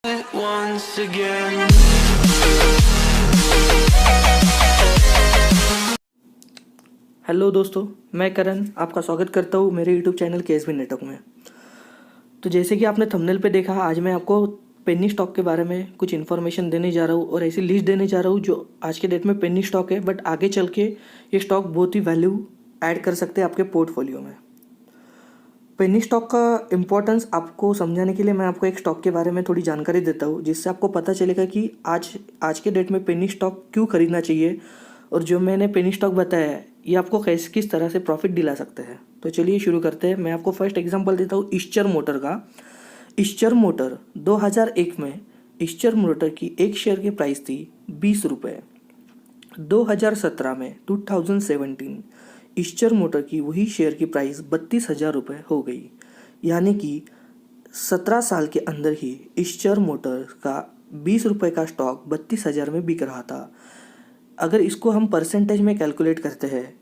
once again. Hello दोस्तों, मैं करण आपका स्वागत करता हूँ मेरे यूट्यूब चैनल केएसबी नेटवर्क में। तो जैसे कि आपने थंबनेल पे देखा, आज मैं आपको पेनी स्टॉक के बारे में कुछ इन्फॉर्मेशन देने जा रहा हूँ और ऐसी लिस्ट देने जा रहा हूँ जो आज के डेट में पेनी स्टॉक है, बट आगे चल के ये स्टॉक बहुत ही वैल्यू ऐड कर सकते हैं आपके पोर्टफोलियो में। पेनी स्टॉक का इम्पोर्टेंस आपको समझाने के लिए मैं आपको एक स्टॉक के बारे में थोड़ी जानकारी देता हूँ, जिससे आपको पता चलेगा कि आज के डेट में पेनी स्टॉक क्यों खरीदना चाहिए और जो मैंने पेनी स्टॉक बताया है ये आपको किस तरह से प्रॉफिट दिला सकते हैं। तो चलिए शुरू करते हैं। मैं आपको फर्स्ट एग्जांपल देता हूँ ईस्चर मोटर का। ईस्चर मोटर 2001 में ईस्चर मोटर की एक शेयर की प्राइस थी 20 रुपये। 2017 में 2017 ईस्चर मोटर की वही शेयर की प्राइस 32,000 रुपये हो गई। यानी कि 17 साल के अंदर ही ईस्चर मोटर का 20 रुपये का स्टॉक 32,000 में बिक रहा था। अगर इसको हम परसेंटेज में कैलकुलेट करते हैं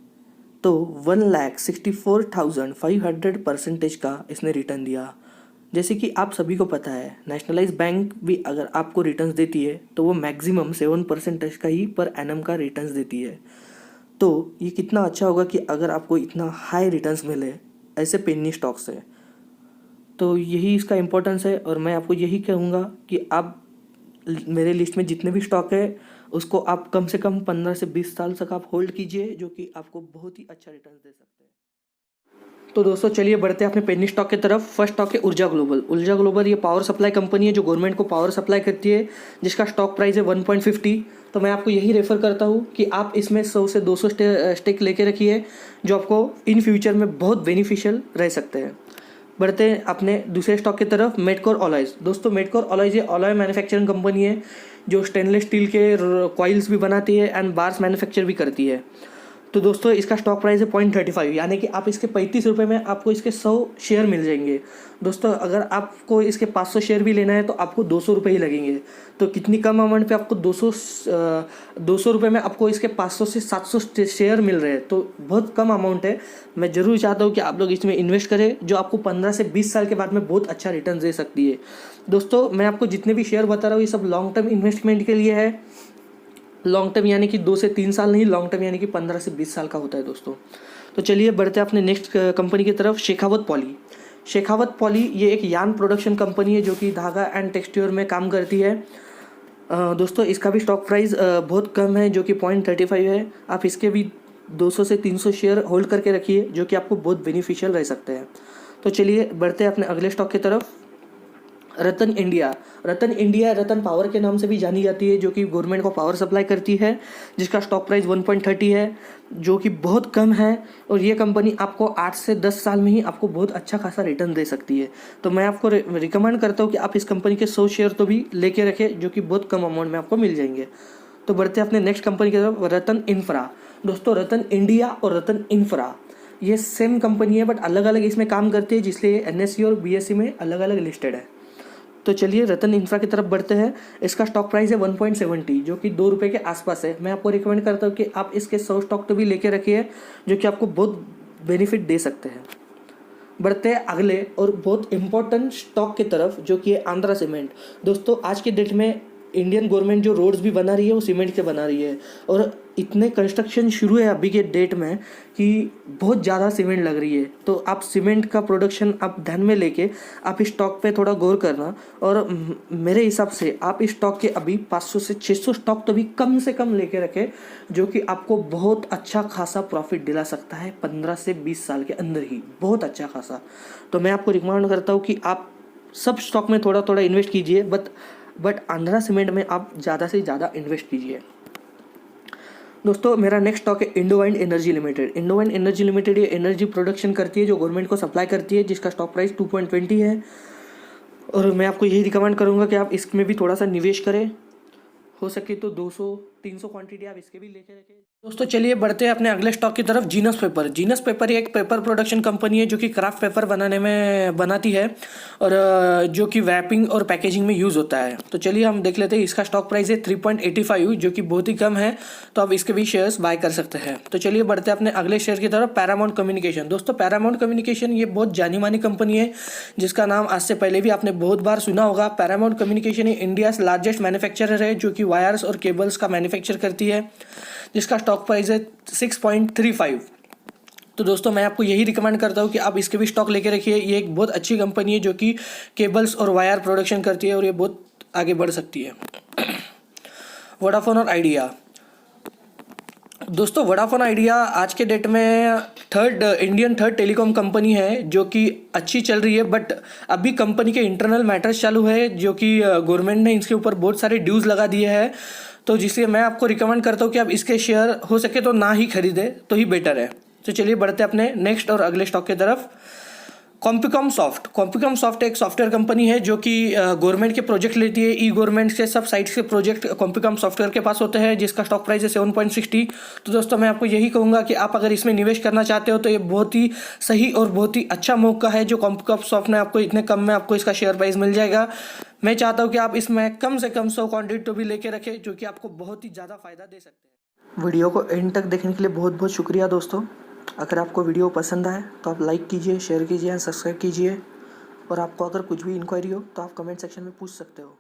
तो 1,64,500 परसेंटेज का इसने रिटर्न दिया। जैसे कि आप सभी को पता है, नेशनलाइज बैंक भी अगर आपको रिटर्न्स देती है तो वो मैक्सिमम 7% का ही पर एनम का रिटर्न्स देती है। तो ये कितना अच्छा होगा कि अगर आपको इतना हाई रिटर्न्स मिले ऐसे पेनी स्टॉक से। तो यही इसका इम्पोर्टेंस है और मैं आपको यही कहूँगा कि आप मेरे लिस्ट में जितने भी स्टॉक है उसको आप कम से कम 15 से 20 साल तक आप होल्ड कीजिए, जो कि आपको बहुत ही अच्छा रिटर्न दे सकते हैं। तो दोस्तों चलिए बढ़ते हैं अपने पेनी स्टॉक की तरफ। फर्स्ट स्टॉक है ऊर्जा ग्लोबल। ऊर्जा ग्लोबल ये पावर सप्लाई कंपनी है जो गवर्नमेंट को पावर सप्लाई करती है, जिसका स्टॉक प्राइस है 1.50। तो मैं आपको यही रेफर करता हूँ कि आप इसमें 100 से 200 स्टेक लेके रखिए, जो आपको इन फ्यूचर में बहुत बेनिफिशियल रह सकते हैं। बढ़ते हैं अपने दूसरे स्टॉक की तरफ, मेडकोर ऑलॉयज़। दोस्तों मेडकोर ऑलॉयज़ ये ऑलॉय मैन्युफैक्चरिंग कंपनी है जो स्टेनलेस स्टील के कॉइल्स भी बनाती है एंड बार्स मैन्युफैक्चर भी करती है। तो दोस्तों इसका स्टॉक प्राइस है 0.35, यानी कि आप इसके 35 रुपये में आपको इसके 100 शेयर मिल जाएंगे। दोस्तों अगर आपको इसके 500 शेयर भी लेना है तो आपको 200 रुपये ही लगेंगे। तो कितनी कम अमाउंट पे आपको 200 रुपये में आपको इसके 500 से 700 शेयर मिल रहे हैं, तो बहुत कम अमाउंट है। मैं ज़रूर चाहता हूँ कि आप लोग इसमें इन्वेस्ट करें, जो आपको 15 से 20 साल के बाद में बहुत अच्छा रिटर्न दे सकती है। दोस्तों मैं आपको जितने भी शेयर बता रहा हूँ ये सब लॉन्ग टर्म इन्वेस्टमेंट के लिए है। लॉन्ग टर्म यानी कि 2 से 3 साल नहीं, लॉन्ग टर्म यानी कि 15 से 20 साल का होता है दोस्तों। तो चलिए बढ़ते हैं अपने नेक्स्ट कंपनी की तरफ, शेखावत पॉली। शेखावत पॉली ये एक यार्न प्रोडक्शन कंपनी है जो कि धागा एंड टेक्सटाइल में काम करती है। दोस्तों इसका भी स्टॉक प्राइस बहुत कम है जो कि 0.35 है। आप इसके भी 200 से 300 शेयर होल्ड करके रखिए, जो कि आपको बहुत बेनिफिशियल रह सकते हैं। तो चलिए बढ़ते हैं अपने अगले स्टॉक की तरफ, रतन इंडिया। रतन इंडिया रतन पावर के नाम से भी जानी जाती है, जो कि गवर्नमेंट को पावर सप्लाई करती है, जिसका स्टॉक प्राइस 1.30 है, जो कि बहुत कम है। और ये कंपनी आपको 8 से 10 साल में ही आपको बहुत अच्छा खासा रिटर्न दे सकती है। तो मैं आपको रिकमेंड करता हूँ कि आप इस कंपनी के 100 शेयर तो भी लेके रखें, जो कि बहुत कम अमाउंट में आपको मिल जाएंगे। तो बढ़ते हैं अपने नेक्स्ट कंपनी की तरफ, रतन इंफ्रा। दोस्तों रतन इंडिया और रतन इंफ्रा ये सेम कंपनी है, बट अलग अलग इसमें काम करती है, जिसलिए NSE और BSE में अलग अलग लिस्टेड है। तो चलिए रतन इंफ्रा की तरफ बढ़ते हैं। इसका स्टॉक प्राइस है 1.70, जो कि 2 रुपये के आसपास है। मैं आपको रिकमेंड करता हूँ कि आप इसके 100 स्टॉक तो भी लेके रखिए, जो कि आपको बहुत बेनिफिट दे सकते हैं। बढ़ते हैं अगले और बहुत इंपॉर्टेंट स्टॉक की तरफ, जो कि है आंध्रा सीमेंट। दोस्तों आज के डेट में इंडियन गवर्नमेंट जो रोड्स भी बना रही है वो सीमेंट के बना रही है, और इतने कंस्ट्रक्शन शुरू है अभी के डेट में कि बहुत ज़्यादा सीमेंट लग रही है। तो आप सीमेंट का प्रोडक्शन आप ध्यान में लेके आप इस स्टॉक पे थोड़ा गौर करना, और मेरे हिसाब से आप इस स्टॉक के अभी 500 से 600 स्टॉक तो भी कम से कम लेके रखें, जो कि आपको बहुत अच्छा खासा प्रॉफिट दिला सकता है 15 से 20 साल के अंदर ही, बहुत अच्छा खासा। तो मैं आपको रिकमेंड करता हूँ कि आप सब स्टॉक में थोड़ा थोड़ा इन्वेस्ट कीजिए, बट आंध्रा सीमेंट में आप ज़्यादा से ज़्यादा इन्वेस्ट कीजिए। दोस्तों मेरा नेक्स्ट स्टॉक है इंडोवाइंड एनर्जी लिमिटेड। इंडोवाइंड एनर्जी लिमिटेड ये एनर्जी प्रोडक्शन करती है जो गवर्नमेंट को सप्लाई करती है, जिसका स्टॉक प्राइस 2.20 है। और मैं आपको यही रिकमेंड करूँगा कि आप इसमें भी थोड़ा सा निवेश करें, हो सके तो 200 300 क्वांटिटी आप इसके भी लेके रखें। दोस्तों चलिए बढ़ते हैं अपने अगले स्टॉक की तरफ। Genus paper. जीनस पेपर एक पेपर प्रोडक्शन कंपनी है जो कि क्राफ्ट पेपर बनाने में बनाती है और जो कि रैपिंग और पैकेजिंग में यूज़ होता है। तो चलिए हम देख लेते हैं। इसका स्टॉक प्राइस है 3.85 जो कि बहुत ही कम है, तो आप इसके भी शेयर्स बाय कर सकते हैं। तो चलिए बढ़ते हैं अपने अगले शेयर की तरफ। Paramount communication. दोस्तों पैरामाउंट कम्युनिकेशन ये बहुत जानी मानी कंपनी है जिसका नाम आज से पहले भी आपने बहुत बार सुना होगा। Paramount communication India largest manufacturer है जो कि वायर्स और केबल्स का मैन्युफैक्चर करती है, जिसका स्टॉक प्राइस है 6.35। तो दोस्तों मैं आपको यही रिकमेंड करता हूँ कि आप इसके भी स्टॉक लेके रखिए। ये एक बहुत अच्छी कंपनी है जो कि केबल्स और वायर प्रोडक्शन करती है और ये बहुत आगे बढ़ सकती है। वोडाफोन और आइडिया। दोस्तों वोडाफोन आइडिया आज के डेट में इंडियन थर्ड टेलीकॉम कंपनी है जो कि अच्छी चल रही है, बट अभी कंपनी के इंटरनल मैटर्स चालू है जो कि गवर्नमेंट ने इसके ऊपर बहुत सारे ड्यूज़ लगा दिए हैं। तो जिसलिए मैं आपको रिकमेंड करता हूँ कि आप इसके शेयर हो सके तो ना ही खरीदें तो ही बेटर है। तो चलिए बढ़ते हैं अपने नेक्स्ट और अगले स्टॉक की तरफ। कॉम्पिकॉम सॉफ्ट। कॉम्पिकॉम सॉफ्ट एक सॉफ्टवेयर कंपनी है जो कि गवर्नमेंट के प्रोजेक्ट लेती है। ई गवर्नमेंट के सब साइट्स के प्रोजेक्ट कॉम्पिकॉम सॉफ्टवेयर के पास होते हैं, जिसका स्टॉक प्राइस है 7.60। तो दोस्तों मैं आपको यही कहूँगा कि आप अगर इसमें निवेश करना चाहते हो तो ये बहुत ही सही और बहुत ही अच्छा मौका है जो कॉम्पिकॉम सॉफ्ट ने आपको इतने कम में आपको इसका शेयर प्राइस मिल जाएगा। मैं चाहता हूँ कि आप इसमें कम से कम 100 क्वान्टिटी तो भी लेके रखें जो कि आपको बहुत ही ज़्यादा फायदा दे सकते हैं। वीडियो को एंड तक देखने के लिए बहुत बहुत शुक्रिया दोस्तों। अगर आपको वीडियो पसंद आए तो आप लाइक कीजिए, शेयर कीजिए, सब्सक्राइब कीजिए और आपको अगर कुछ भी इंक्वायरी हो तो आप कमेंट सेक्शन में पूछ सकते हो।